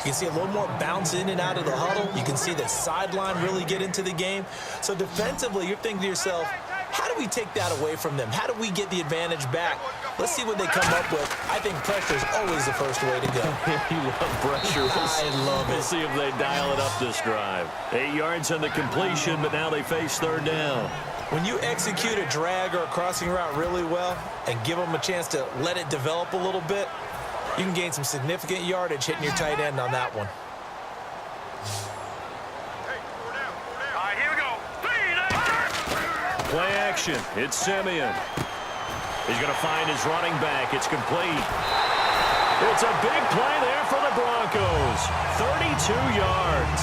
You can see a little more bounce in and out of the huddle. You can see the sideline really get into the game. So defensively, you're thinking to yourself, how do we take that away from them? How do we get the advantage back? Let's see what they come up with. I think pressure is always the first way to go. You love pressure. I love it. We'll see if they dial it up this drive. 8 yards on the completion, but now they face third down. When you execute a drag or a crossing route really well and give them a chance to let it develop a little bit, you can gain some significant yardage hitting your tight end on that one. All right, here we go. Play action. It's Simeon. He's going to find his running back. It's complete. It's a big play there for the Broncos. 32 yards.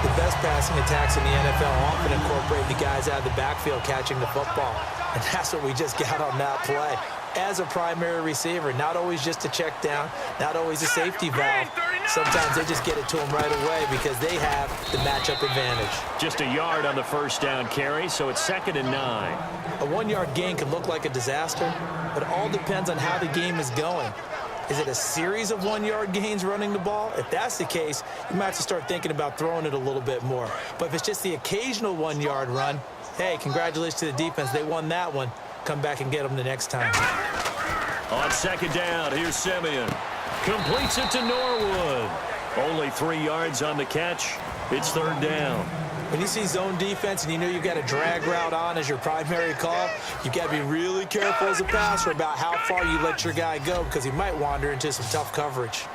The best passing attacks in the NFL often incorporate the guys out of the backfield catching the football. And that's what we just got on that play. As a primary receiver, not always just a check down, not always a safety valve. Sometimes they just get it to them right away because they have the matchup advantage. Just a yard on the first down carry, so it's 2nd and 9. A 1-yard gain can look like a disaster, but it all depends on how the game is going. Is it a series of 1-yard gains running the ball? If that's the case, you might have to start thinking about throwing it a little bit more. But if it's just the occasional 1-yard run, hey, congratulations to the defense. They won that one. Come back and get them the next time. On 2nd down, here's Simeon. Completes it to Norwood. Only 3 yards on the catch. It's 3rd down. When you see zone defense and you know you've got a drag route on as your primary call, you've got to be really careful as a passer about how far you let your guy go because he might wander into some tough coverage.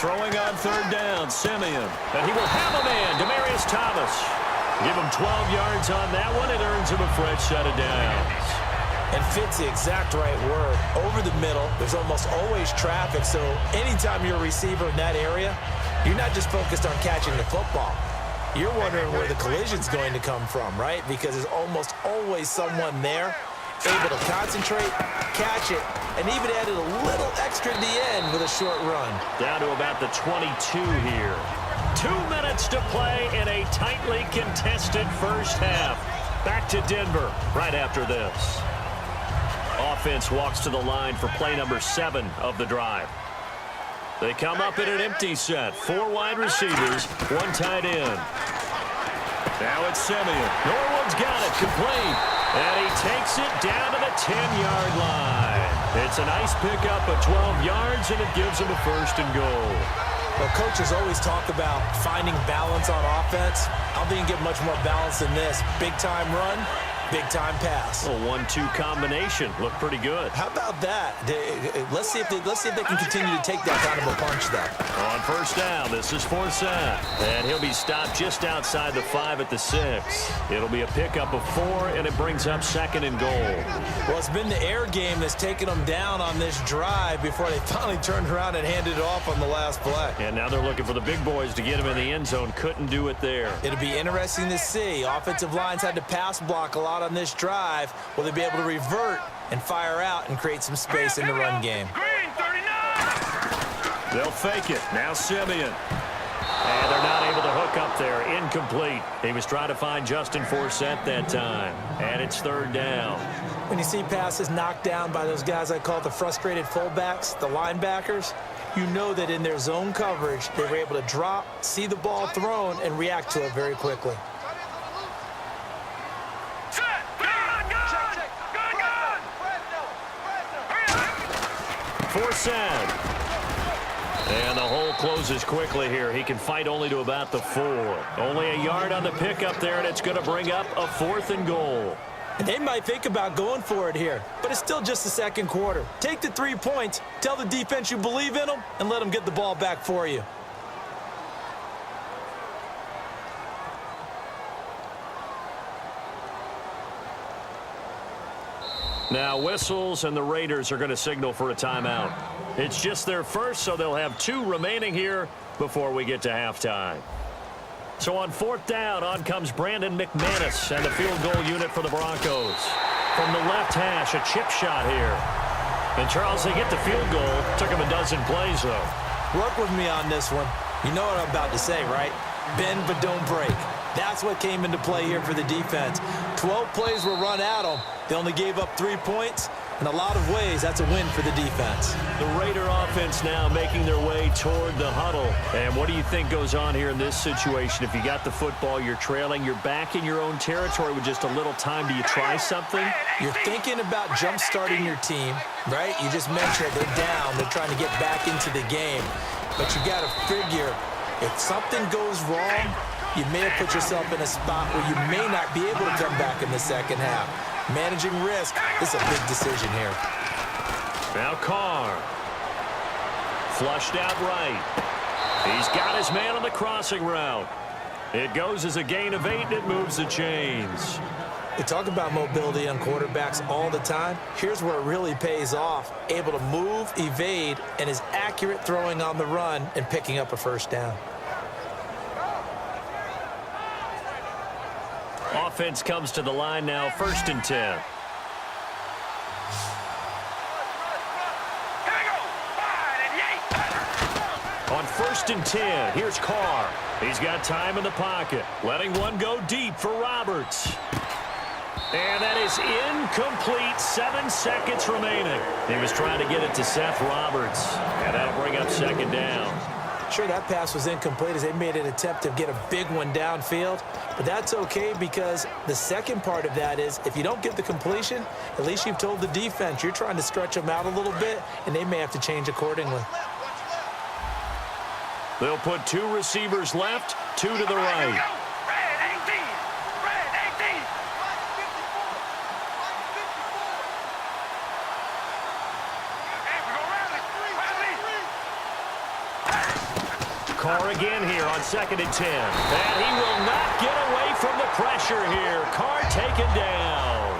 Throwing on 3rd down, Simeon. And he will have a man, Demaryius Thomas. Give him 12 yards on that one. It earns him a fresh set of downs. And fits the exact right word. Over the middle, there's almost always traffic, so anytime you're a receiver in that area, you're not just focused on catching the football. You're wondering where the collision's going to come from, right? Because there's almost always someone there able to concentrate, catch it, and even added a little extra at the end with a short run. Down to about the 22 here. 2 minutes to play in a tightly contested first half. Back to Denver right after this. Offense walks to the line for play number 7 of the drive. They come up in an empty set. 4 wide receivers, 1 tight end. Now it's Simeon. Norwood's got it, complete. And he takes it down to the 10-yard line. It's a nice pickup of 12 yards, and it gives him a 1st and goal. Well, coaches always talk about finding balance on offense. I don't think you can get much more balance than this. Big-time run, big-time pass. A 1-2 combination. Looked pretty good. How about that? Let's see if they can continue to take that kind of a punch, though. On 1st down, this is Forsett. And he'll be stopped just outside the 5 at the 6. It'll be a pickup of 4, and it brings up 2nd and goal. Well, it's been the air game that's taken them down on this drive before they finally turned around and handed it off on the last play. And now they're looking for the big boys to get him in the end zone. Couldn't do it there. It'll be interesting to see. Offensive lines had to pass block a lot on this drive. Will they be able to revert and fire out and create some space in the run game? They'll fake it. Now Simeon. And they're not able to hook up there. Incomplete. He was trying to find Justin Forsett that time. And it's 3rd down. When you see passes knocked down by those guys I call the frustrated fullbacks, the linebackers, you know that in their zone coverage, they were able to drop, see the ball thrown, and react to it very quickly. Forsett. And the hole closes quickly here. He can fight only to about the 4. Only a yard on the pickup there, and it's going to bring up a 4th and goal. And they might think about going for it here, but it's still just the 2nd quarter. Take the 3 points, tell the defense you believe in them, and let them get the ball back for you. Now whistles, and the Raiders are going to signal for a timeout. It's just their first, so they'll have 2 remaining here before we get to halftime. So on 4th down, on comes Brandon McManus and the field goal unit for the Broncos. From the left hash, a chip shot here. And Charles, they get the field goal. Took him a dozen plays, though. Work with me on this one. You know what I'm about to say, right? Bend but don't break. That's what came into play here for the defense. 12 plays were run at them. They only gave up 3 points. In a lot of ways, that's a win for the defense. The Raider offense now making their way toward the huddle. And what do you think goes on here in this situation? If you got the football, you're trailing, you're back in your own territory with just a little time. Do you try something? You're thinking about jump-starting your team, right? You just mentioned they're down. They're trying to get back into the game. But you got to figure, if something goes wrong, you may have put yourself in a spot where you may not be able to come back in the second half. Managing risk is a big decision here. Now Carr. Flushed out right. He's got his man on the crossing route. It goes as a gain of 8, and it moves the chains. We talk about mobility on quarterbacks all the time. Here's where it really pays off. Able to move, evade, and is accurate throwing on the run and picking up a first down. Offense comes to the line now, 1st and 10. On 1st and 10, here's Carr. He's got time in the pocket, letting one go deep for Roberts. And that is incomplete. 7 seconds remaining. He was trying to get it to Seth Roberts, and that'll bring up 2nd down. Sure, that pass was incomplete as they made an attempt to get a big one downfield, but that's okay because the second part of that is if you don't get the completion, at least you've told the defense you're trying to stretch them out a little bit, and they may have to change accordingly. They'll put 2 receivers left, 2 to the right. Carr again here on 2nd and 10. And he will not get away from the pressure here. Carr taken down.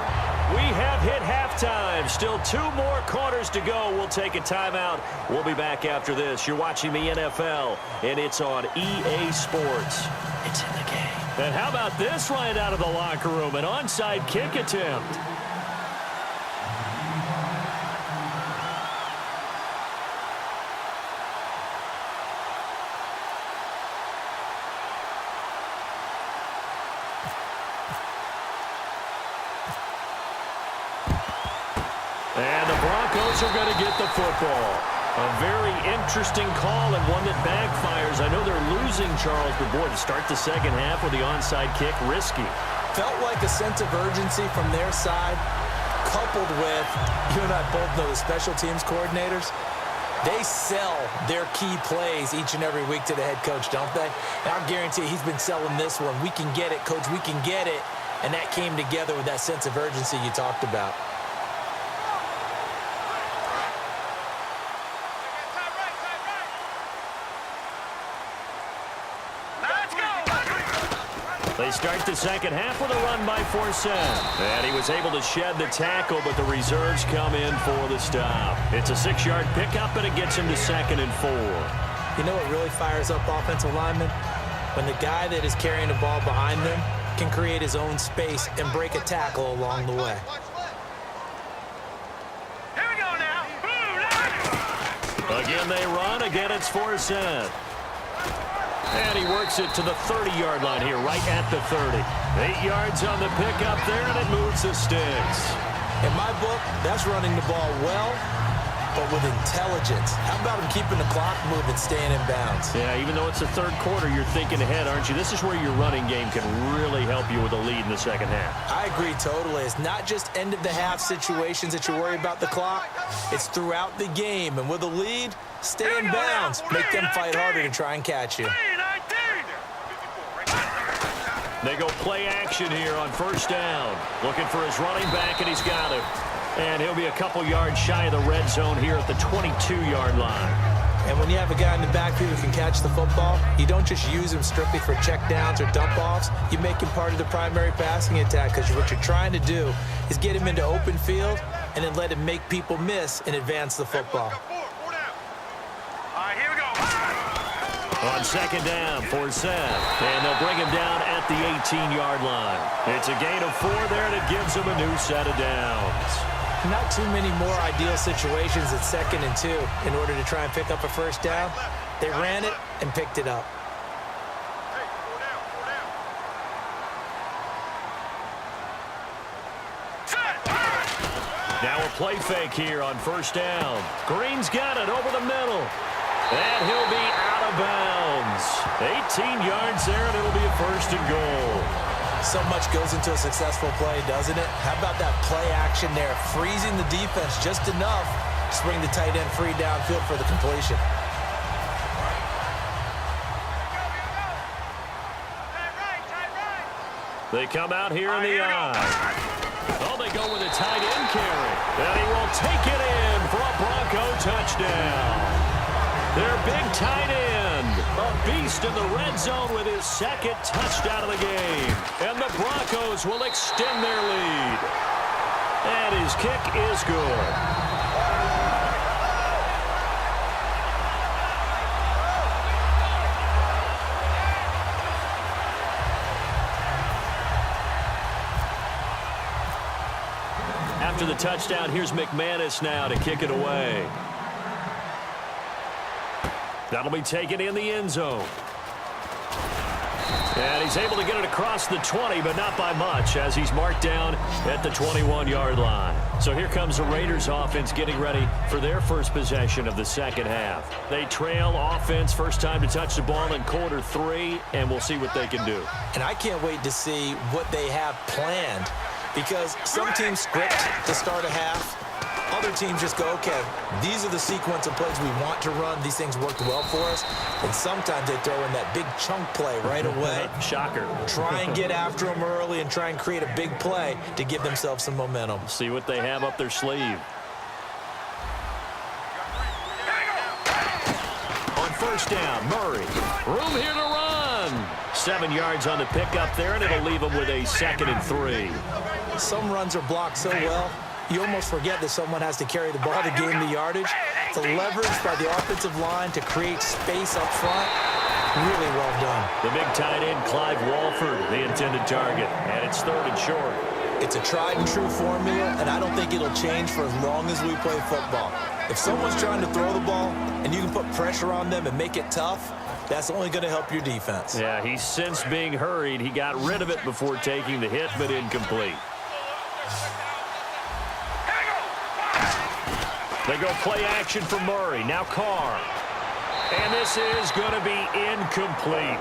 We have hit halftime. Still 2 more quarters to go. We'll take a timeout. We'll be back after this. You're watching the NFL, and it's on EA Sports. It's in the game. And how about this right out of the locker room? An onside kick attempt. And the Broncos are going to get the football. A very interesting call and one that backfires. I know they're losing, Charles, but boy, to start the second half with the onside kick, risky. Felt like a sense of urgency from their side, coupled with, you and I both know the special teams coordinators, they sell their key plays each and every week to the head coach, don't they? And I guarantee he's been selling this one. We can get it, coach, we can get it. And that came together with that sense of urgency you talked about. They start the second half with a run by Forsett. And he was able to shed the tackle, but the reserves come in for the stop. It's a 6-yard pickup, and it gets him to 2nd and 4. You know what really fires up offensive linemen? When the guy that is carrying the ball behind them can create his own space and break a tackle along the way. Here we go now. Again, they run. Again, it's Forsett. And he works it to the 30-yard line here, right at the 30. 8 yards on the pickup there, and it moves the sticks. In my book, that's running the ball well, but with intelligence. How about him keeping the clock moving, staying in bounds? Yeah, even though it's the third quarter, you're thinking ahead, aren't you? This is where your running game can really help you with a lead in the second half. I agree totally. It's not just end-of-the-half situations that you worry about the clock. It's throughout the game. And with a lead, stay in bounds. Make them fight harder to try and catch you. They go play action here on 1st down. Looking for his running back, and he's got him. And he'll be a couple yards shy of the red zone here at the 22-yard line. And when you have a guy in the backfield who can catch the football, you don't just use him strictly for checkdowns or dump-offs. You make him part of the primary passing attack because what you're trying to do is get him into open field and then let him make people miss and advance the football. On 2nd down, Forsett. And they'll bring him down at the 18-yard line. It's a gain of 4 there, and it gives him a new set of downs. Not too many more ideal situations at 2nd and 2 in order to try and pick up a first down. They ran it and picked it up. Now a play fake here on first down. Green's got it over the middle. And he'll be out of bounds. 18 yards there, and it'll be a first and goal. So much goes into a successful play, doesn't it? How about that play action there? Freezing the defense just enough to bring the tight end free downfield for the completion. They come out here in the eye. Oh, they go with a tight end carry. And he will take it in for a Bronco touchdown. Their big tight end, a beast in the red zone with his second touchdown of the game. And the Broncos will extend their lead. And his kick is good. After the touchdown, here's McManus now to kick it away. That'll be taken in the end zone. And he's able to get it across the 20, but not by much, as he's marked down at the 21-yard line. So here comes the Raiders offense getting ready for their first possession of the second half. They trail offense, first time to touch the ball in quarter 3, and we'll see what they can do. And I can't wait to see what they have planned, because some teams script to start a half. Other teams just go, okay, these are the sequence of plays we want to run. These things worked well for us. And sometimes they throw in that big chunk play right away. Shocker. Try and get after them early and try and create a big play to give themselves some momentum. See what they have up their sleeve. On first down, Murray. Room here to run. 7 yards on the pickup there, and it'll leave him with a 2nd and 3. Some runs are blocked so well, you almost forget that someone has to carry the ball to gain the yardage. The leverage by the offensive line to create space up front, really well done. The big tight end, Clive Walford, the intended target, and it's 3rd and short. It's a tried and true formula, and I don't think it'll change for as long as we play football. If someone's trying to throw the ball and you can put pressure on them and make it tough, that's only going to help your defense. Yeah, he's since being hurried. He got rid of it before taking the hit, but incomplete. They go play action for Murray. Now Carr. And this is going to be incomplete.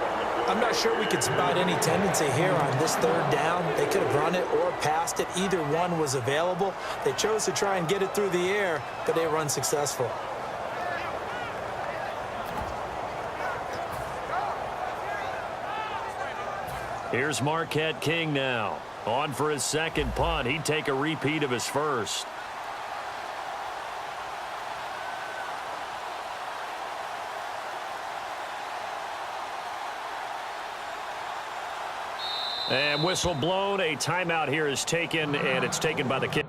I'm not sure we could spot any tendency here on this 3rd down. They could have run it or passed it. Either one was available. They chose to try and get it through the air, but they were unsuccessful. Here's Marquette King now. On for his second punt. He'd take a repeat of his first. And whistle blown. A timeout here is taken, and it's taken by the kick.